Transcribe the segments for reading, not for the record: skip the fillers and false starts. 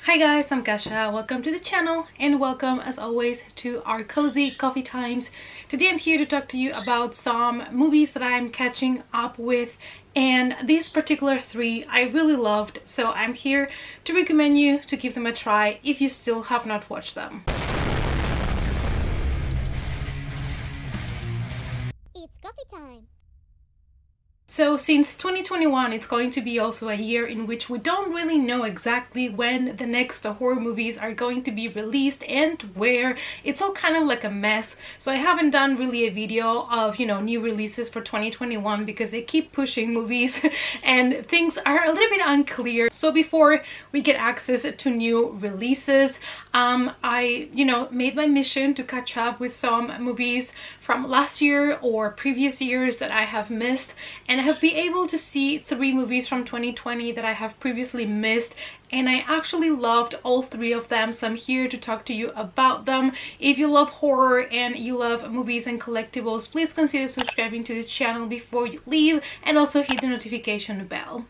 Hi guys, I'm Kasha. Welcome to the channel and welcome as always to our cozy coffee times. Today I'm here to talk to you about some movies that I'm catching up with, and these particular three I really loved, so I'm here to recommend you to give them a try if you still have not watched them. It's coffee time! So since 2021, it's going to be also a year in which we don't really know exactly when the next horror movies are going to be released and where. It's all kind of like a mess. So I haven't done really a video of, new releases for 2021 because they keep pushing movies and things are a little bit unclear. So before we get access to new releases, I, made my mission to catch up with some movies from last year or previous years that I have missed, and I have been able to see 3 movies from 2020 that I have previously missed, and I actually loved all 3 of them, so I'm here to talk to you about them. If you love horror and you love movies and collectibles, please consider subscribing to the channel before you leave, and also hit the notification bell.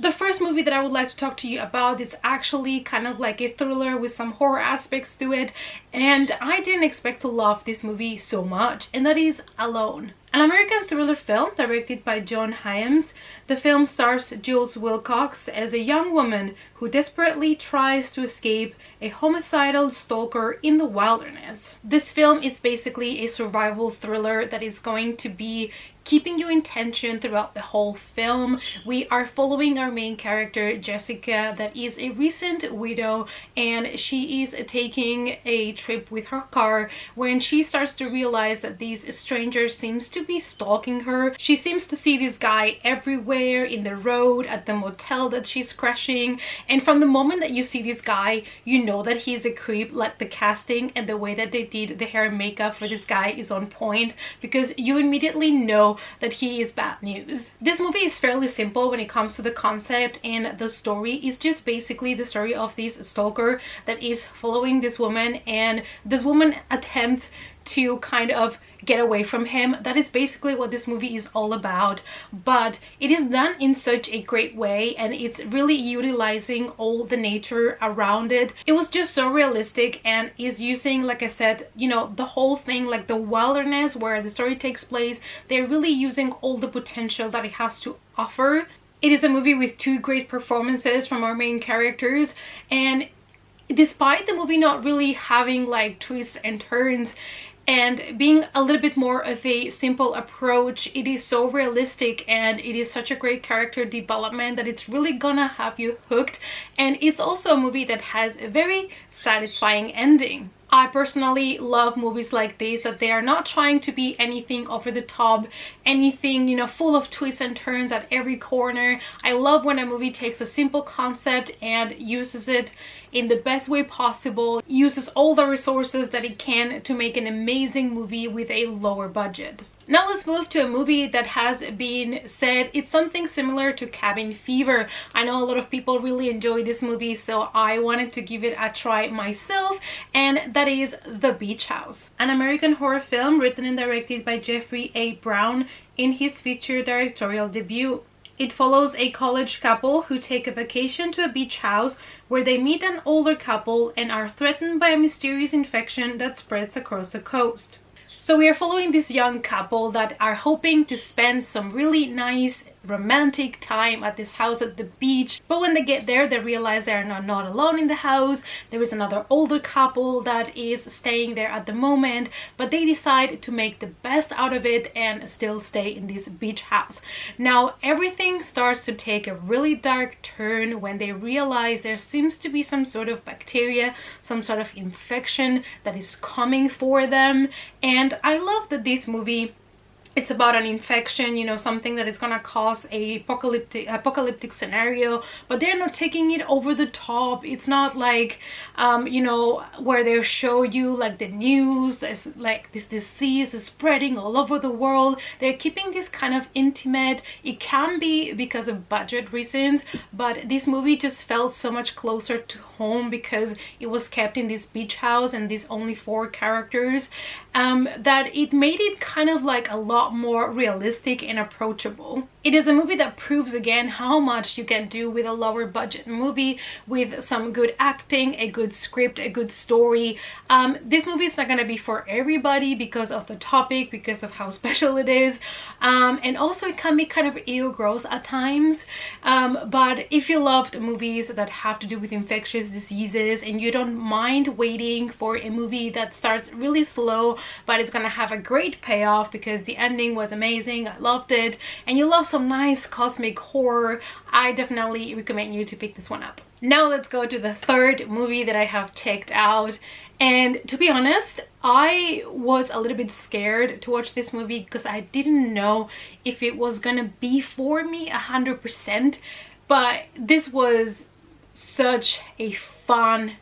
The first movie that I would like to talk to you about is actually kind of like a thriller with some horror aspects to it, and I didn't expect to love this movie so much, and that is Alone. An American thriller film directed by John Hyams. The film stars Jules Wilcox as a young woman who desperately tries to escape a homicidal stalker in the wilderness. This film is basically a survival thriller that is going to be keeping you in tension throughout the whole film. We are following our main character, Jessica, that is a recent widow, and she is taking a trip with her car when she starts to realize that this stranger seems to be stalking her. She seems to see this guy everywhere, in the road, at the motel that she's crashing, and from the moment that you see this guy, you know that he's a creep. Like, the casting and the way that they did the hair and makeup for this guy is on point, because you immediately know that he is bad news. This movie is fairly simple when it comes to the concept, and the story is just basically the story of this stalker that is following this woman, and this woman attempts to kind of get away from him. That is basically what this movie is all about, but it is done in such a great way, and it's really utilizing all the nature around it. It was just so realistic, and is using, like I said, the whole thing, like the wilderness where the story takes place. They're really using all the potential that it has to offer. It is a movie with 2 great performances from our main characters, and despite the movie not really having like twists and turns and being a little bit more of a simple approach, it is so realistic, and it is such a great character development that it's really gonna have you hooked. And it's also a movie that has a very satisfying ending. I personally love movies like this, that they are not trying to be anything over the top, anything, full of twists and turns at every corner. I love when a movie takes a simple concept and uses it in the best way possible, uses all the resources that it can to make an amazing movie with a lower budget. Now let's move to a movie that has been said it's something similar to Cabin Fever. I know a lot of people really enjoy this movie, so I wanted to give it a try myself, and that is The Beach House. An American horror film written and directed by Jeffrey A. Brown in his feature directorial debut. It follows a college couple who take a vacation to a beach house where they meet an older couple and are threatened by a mysterious infection that spreads across the coast. So we are following this young couple that are hoping to spend some really nice romantic time at this house at the beach, but when they get there they realize they are not alone in the house. There is another older couple that is staying there at the moment, but they decide to make the best out of it and still stay in this beach house. Now everything starts to take a really dark turn when they realize there seems to be some sort of bacteria, some sort of infection that is coming for them. And I love that this movie, it's about an infection, something that is gonna cause a apocalyptic scenario, but they're not taking it over the top. It's not like where they show you like the news, there's like this disease is spreading all over the world. They're keeping this kind of intimate. It can be because of budget reasons, but this movie just felt so much closer to home because it was kept in this beach house and these only 4 characters, that it made it kind of like a lot more realistic and approachable. It is a movie that proves again how much you can do with a lower budget movie with some good acting, a good script, a good story. This movie is not going to be for everybody because of the topic, because of how special it is, and also it can be kind of ew gross at times. But if you loved movies that have to do with infectious diseases and you don't mind waiting for a movie that starts really slow but it's going to have a great payoff because the ending was amazing, I loved it, and you love some nice cosmic horror, I definitely recommend you to pick this one up. Now let's go to the third movie that I have checked out. And to be honest, I was a little bit scared to watch this movie because I didn't know if it was gonna be for me 100%. But this was such a fun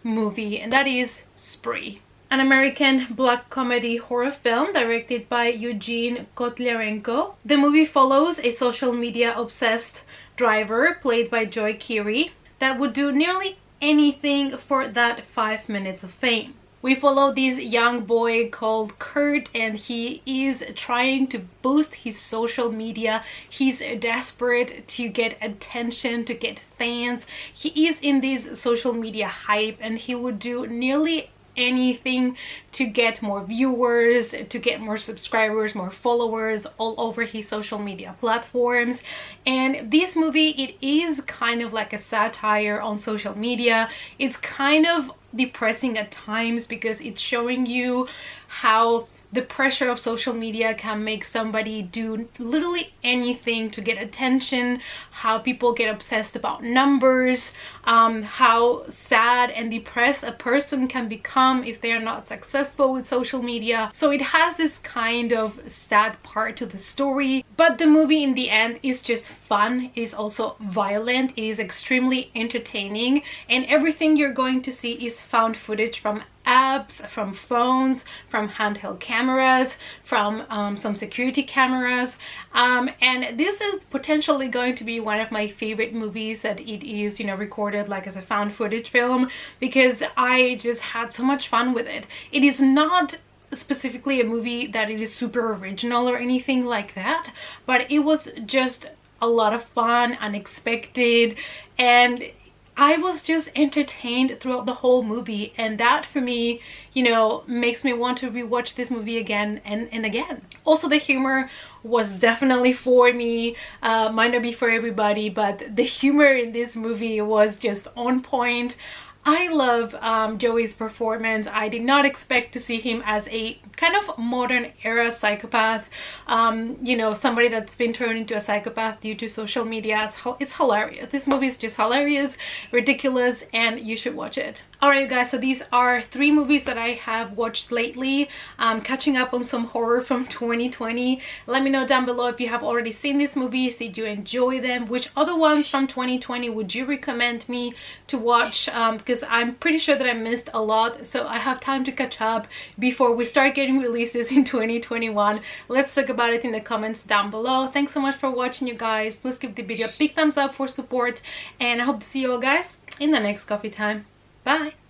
movie, and that is Spree, an American black comedy horror film directed by Eugene Kotlerenko. The movie follows a social media obsessed driver played by Joy Keery that would do nearly anything for that 5 minutes of fame. We follow this young boy called Kurt, and he is trying to boost his social media. He's desperate to get attention, to get fans. He is in this social media hype, and he would do nearly anything to get more viewers, to get more subscribers, more followers all over his social media platforms. And this movie, it is kind of like a satire on social media. It's kind of depressing at times because it's showing you how the pressure of social media can make somebody do literally anything to get attention, how people get obsessed about numbers, how sad and depressed a person can become if they are not successful with social media. So it has this kind of sad part to the story, but the movie in the end is just fun. It is also violent, it is extremely entertaining, and everything you're going to see is found footage from apps, from phones, from handheld cameras, from some security cameras, and this is potentially going to be one of my favorite movies that it is, you know, recorded like as a found footage film, because I just had so much fun with it. It is not specifically a movie that it is super original or anything like that, but it was just a lot of fun, unexpected, and I was just entertained throughout the whole movie, and that for me, you know, makes me want to rewatch this movie again and again. Also, the humor was definitely for me. Might not be for everybody, but the humor in this movie was just on point. I love Joey's performance. I did not expect to see him as a kind of modern era psychopath, you know, somebody that's been turned into a psychopath due to social media. It's hilarious. This movie is just hilarious, ridiculous, and you should watch it. Alright, you guys, so these are 3 movies that I have watched lately. Catching up on some horror from 2020. Let me know down below if you have already seen these movies. Did you enjoy them? Which other ones from 2020 would you recommend me to watch? Because I'm pretty sure that I missed a lot, so I have time to catch up before we start getting releases in 2021. Let's talk about it in the comments down below. Thanks so much for watching, you guys. Please give the video a big thumbs up for support, and I hope to see you all guys in the next coffee time. Bye!